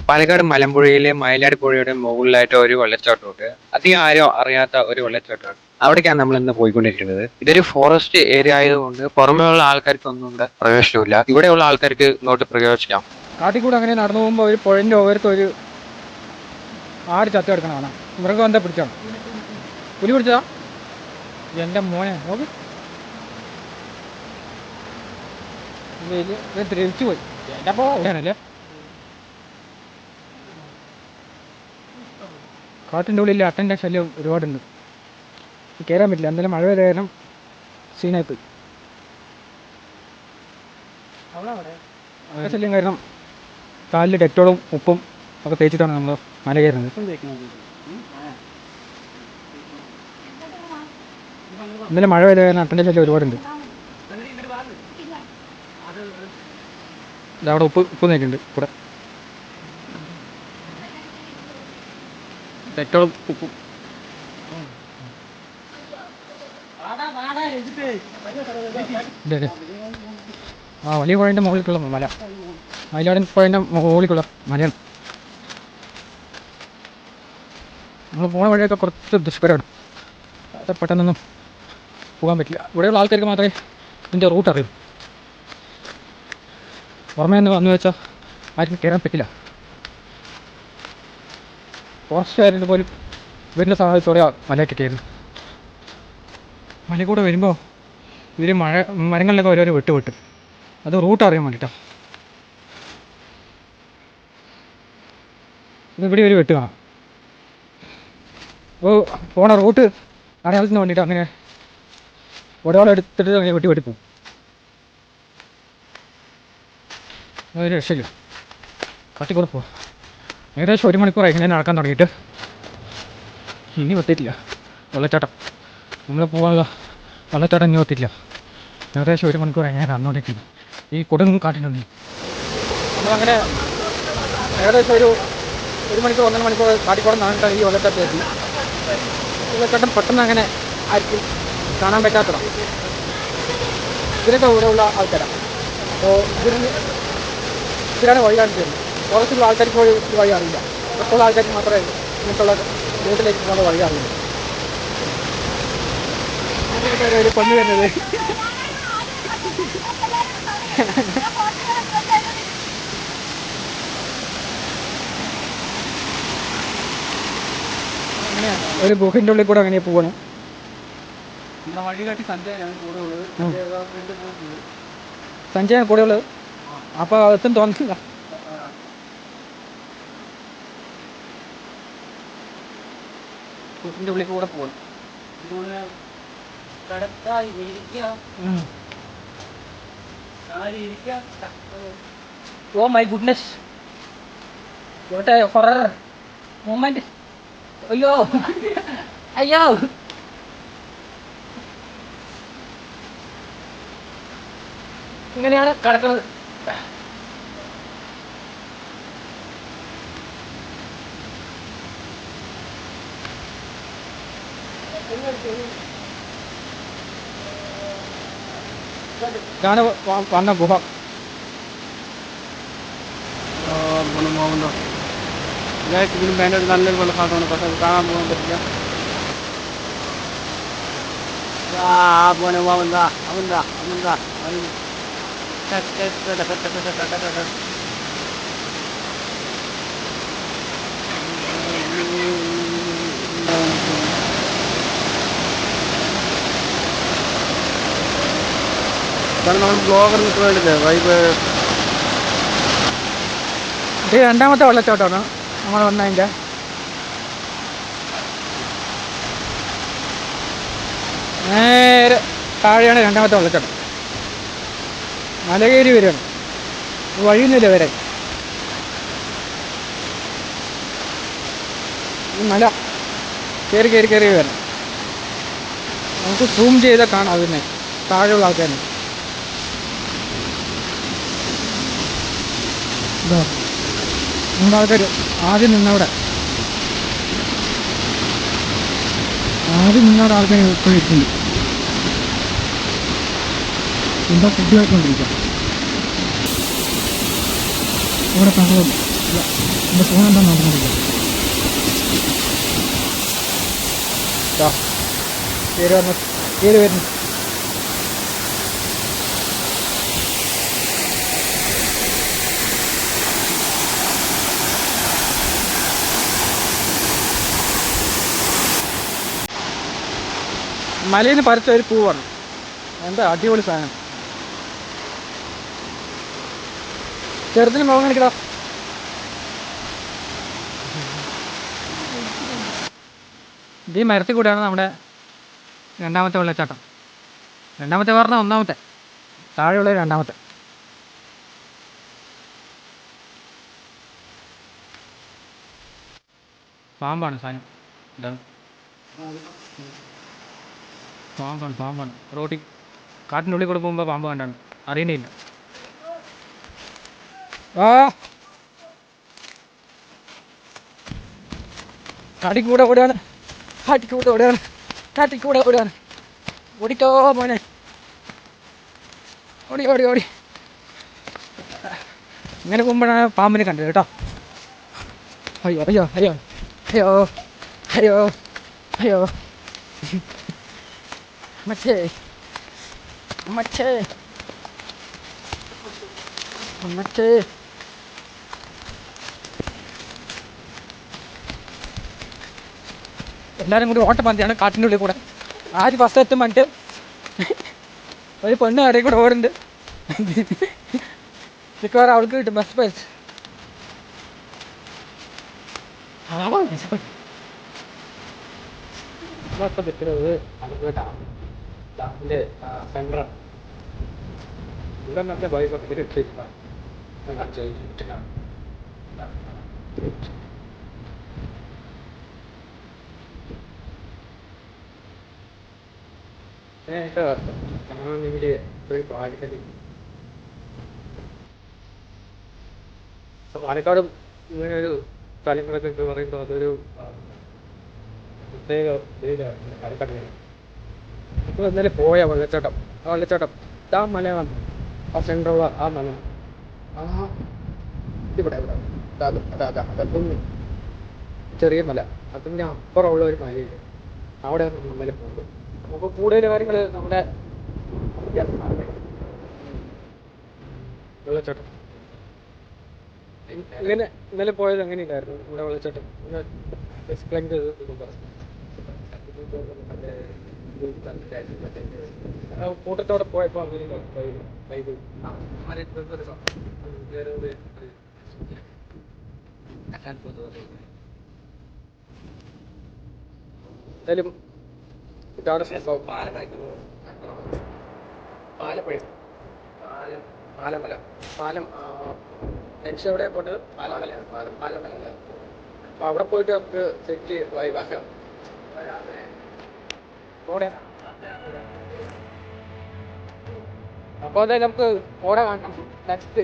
പാലക്കാട് മലമ്പുഴയിലെ മയിലാട് പുഴയുടെ മുകളിലായിട്ട് ഒരു വെള്ളച്ചാട്ടമുണ്ട്. അധികം ആരും അറിയാത്ത ഒരു വെള്ളച്ചാട്ടമാണ്. അവിടേക്കാണ് നമ്മൾ ഇന്ന് പോയിക്കൊണ്ടിരിക്കുന്നത്. ഇതൊരു ഫോറസ്റ്റ് ഏരിയ ആയതുകൊണ്ട് പുറമേയുള്ള ആൾക്കാർക്കൊന്നും ഇവിടെ പ്രവേശനമില്ല. ഇവിടെയുള്ള ആൾക്കാർക്ക് ഇങ്ങോട്ട് പ്രവേശിക്കാം. കാട്ടിക്കൂടെ അങ്ങനെ നടന്നു പോകുമ്പോൾ ഒരു പുഴൻ്റെ ഓരത്ത് ഒരു ആട് ചത്ത കിടക്കണ കാണാം. മൃഗം എന്താ പിടിച്ചാണ്? പുലി പിടിച്ചതാ? എൻ്റെ മോനെ നോക്ക്, തിരിച്ചു പോയി. എൻ്റെ പോയാണല്ലേ. കാട്ടിൻ്റെ ഉള്ളിൽ അട്ടൻ്റെ ശല്യം ഒരുപാടുണ്ട്. കയറാൻ പറ്റില്ല, എന്തായാലും മഴ പെയ്ത കാരണം സീനായി പോയി. ശല്യം കാരണം കാലിൽ ഡെറ്റോളും ഉപ്പും ഒക്കെ തേച്ചിട്ടാണ് നമ്മൾ മല കയറുന്നത്. എന്തായാലും മഴ പെയ്ത കാരണം അട്ടൻ്റെ ശല്യം ഒരുപാടുണ്ട്. അവിടെ ഉപ്പ് നേറ്റുണ്ട് കൂടെ, ഡെറ്റോളും ഉപ്പും. വലിയ പുഴൻ്റെ മുകളിലേക്കുള്ള മല, മയിലാടൻ പുഴൻ്റെ മുകളിലേക്കുള്ള മലയാണ്. നമ്മൾ പോണ വഴിയൊക്കെ കുറച്ച് ദുഷ്കരമാണ്. അത് പെട്ടെന്നൊന്നും പോകാൻ പറ്റില്ല. ഇവിടെയുള്ള ആൾക്കാർക്ക് മാത്രമേ ഇതിൻ്റെ റൂട്ട് അറിയൂ. പുറമേ നിന്ന് വന്നു വെച്ചാൽ ആർക്കും കയറാൻ പറ്റില്ല. ഫോറസ്റ്റുകാരുടെ പോലും ഇവരുടെ സഹായത്തോടെയാണ് മലയൊക്കെ കയറുന്നത്. മലയിൽ കൂടെ വരുമ്പോൾ ഇവർ മരങ്ങളിലൊക്കെ ഓരോരോ വെട്ട് അത് റൂട്ട് അറിയാൻ വേണ്ടിയിട്ടാണ്. ഇവിടെ ഒരു വെട്ട് കാണാം. അപ്പോൾ പോണ റൂട്ട് അടയാളത്തിന് വേണ്ടിയിട്ട് അങ്ങനെ ഒരാളെ എടുത്തിട്ട് അങ്ങനെ വെട്ടി പോകും. അതൊരു രക്ഷയില്ല. കാട്ടിക്കൂടെ പോവാം. ഏകദേശം 1 മണിക്കൂറായി ഇങ്ങനെ നടക്കാൻ തുടങ്ങിയിട്ട്. ഇനി എത്തിയിട്ടില്ല വെള്ളച്ചാട്ടം. നമ്മൾ പോകാനുള്ള വെള്ളച്ചാട്ടം ഇനി എത്തിയിട്ടില്ല. ഏകദേശം 1 മണിക്കൂറായി ഞാൻ നടന്നുകൊണ്ടിരിക്കുന്നു ഈ കൊടുങ്ങും കാട്ടിനുള്ളിൽ. നമ്മളങ്ങനെ ഏകദേശം ഒരു 1 മണിക്കൂർ 1.5 മണിക്കൂർ കാട്ടിക്കൂടെ നടന്നിട്ടാണ് ഈ വെള്ളച്ചാട്ടം എത്തി. വെള്ളച്ചാട്ടം പെട്ടെന്ന് അങ്ങനെ ആർക്കും കാണാൻ പറ്റാത്തതാണ്. ഇതിനൊക്കെ ഇവിടെയുള്ള ആൾക്കാരാണ്. അപ്പോൾ ഇതിനാണ് വഴി കാണിച്ചു തരുന്നത്. ഫോറസ്റ്റിലുള്ള ആൾക്കാർക്ക് വഴി അറിയില്ല. മറ്റുള്ള ആൾക്കാർക്ക് മാത്രമേ ഇങ്ങനത്തുള്ള റൂട്ടിലേക്ക് പോകുന്ന വഴി അറിയില്ല. കൊണ്ടു വരുന്നത് അങ്ങനെ ഒരു ഗുഹൻ്റെ ഉള്ളിൽ കൂടെ അങ്ങനെ പോകണം. സഞ്ജയാണ് കൂടെ ഉള്ളത്. അപ്പോൾ അകത്തും തോന്നില്ല. ഗുഹൻ്റെ ഉള്ളിൽ കൂടെ പോകണം. Oh my goodness, what a horror moment. അയ്യോ അയ്യോ, ഇങ്ങനെയാണ് കിടക്കുന്നത്. ഇതാണ് വന്ന ഗുഹ. ഇതിലും വേണ്ട ഒരു നല്ലൊരു വെള്ളച്ചാട്ടമാണ്. പക്ഷെ അത് കാണാൻ പോകാൻ പറ്റില്ല. ഇതാണ് നമ്മൾ ബ്ലോഗർ നിൽക്കുന്നില്ലേ വൈബ്. ഇത് രണ്ടാമത്തെ വെള്ളച്ചാട്ടമാണ് നമ്മൾ വന്നതിൻ്റെ. നേരെ താഴെയാണ് രണ്ടാമത്തെ വെള്ളച്ചാട്ടം. മല കയറി വരികയാണ്. വഴിയൊന്നുമില്ല വരാൻ. ഈ മല കയറി കയറി കയറി വരണം. നമുക്ക് സൂം ചെയ്താൽ കാണാം അതിനെ താഴെയുള്ള ആൾക്കാരെ. ഇതോ നമ്മുടെ ആൾക്കാർ ആദ്യം നിന്നവിടെ ആൾക്കാർ ഇപ്പോൾ ഇരിക്കുന്നു. എന്താ ഫുഡ് കഴിച്ചുകൊണ്ടിരിക്കുക. ഇവിടെ തങ്ങളും എൻ്റെ ഫോൺ എന്താ നോക്കുന്നില്ല. പേര് വരുന്നു. മലയിൽ നിന്ന് പറിച്ച ഒരു പൂവാണ്. എന്താ അടിപൊളി സാധനം. ചെറുതിന് മുഖം കാണിക്കടാ. ഇത് ഈ മരത്തിൽ കൂടെയാണ് നമ്മുടെ രണ്ടാമത്തെ വെള്ളച്ചാട്ടം. രണ്ടാമത്തെ പറഞ്ഞാൽ ഒന്നാമത്തെ, താഴെയുള്ള രണ്ടാമത്തെ. പാമ്പാണ് സാധനം. ഇതാണ് പാമ്പാണ്. റോട്ടിൽ കാട്ടിനുള്ളിൽ കൂടെ പോകുമ്പോൾ പാമ്പ് കണ്ടാണ്, അറിയണില്ല. കാട്ടിക്കൂടെ ഓടുകയാണ്. ഓടിക്കോ മോനെ, ഓടി. ഇങ്ങനെ പോകുമ്പോഴാണ് പാമ്പിനെ കണ്ടത് കേട്ടോ. അയ്യോ മച്ചേ. എല്ലാവരും കൂടി ഓട്ടപ്പന്തിയാണ് കാട്ടിൻ്റെ ഉള്ളിൽ കൂടെ. ആര് ഫസ്റ്റ് എത്തും പറഞ്ഞിട്ട് ഒരു പെണ്ണ് കടയിൽ കൂടെ ഓടുന്നുണ്ട്. മിക്കവാറും അവൾക്ക് കിട്ടും ബസ് പ്രൈസ്. ഇപ്പം നിൽക്കുന്നത് ഡാമിൻ്റെ സെൻട്രാണ്. ഇവിടെ നല്ല ബൈക്കൊക്കെ പാലക്കാടും ഇങ്ങനെ ഒരു സ്ഥലങ്ങളൊക്കെ എന്ന് പറയുമ്പോൾ അതൊരു പ്രത്യേക രീതിയിലാണ് പാലക്കാട്. ഇപ്പോൾ ഇന്നലെ പോയ വെള്ളച്ചാട്ടം, ആ വെള്ളച്ചാട്ടം ആ മലയാണ്, ആ സെൻട്രുള്ള ആ മല, ആ ഇവിടെ അതൊന്നും ചെറിയ മല, അതിൻ്റെ അപ്പുറമുള്ള ഒരു മലയില്ല, അവിടെ നമ്മൾ പോകുന്നത്. അപ്പോൾ കൂടുതൽ കാര്യങ്ങൾ നമ്മുടെ വെള്ളച്ചാട്ടം ഇങ്ങനെ ഇന്നലെ പോയത് എങ്ങനെയില്ലായിരുന്നു ഇവിടെ വെള്ളച്ചാട്ടം എക്സ്പ്ലെയിൻ ചെയ്ത് കൂട്ടത്തോടെ പോയപ്പോൾ അങ്ങനെ എന്തായാലും ഇതാണ് സംഭവം. ആലപ്പുഴ ആലമല പാലം നെക്സ്റ്റ് എവിടെ പോയിട്ട് ആലമല. അപ്പോൾ അവിടെ പോയിട്ട് നമുക്ക് സെറ്റ് വൈവാക്കാം. അപ്പോൾ അതായത് നമുക്ക് ഓടെ കാണണം നെക്സ്റ്റ്.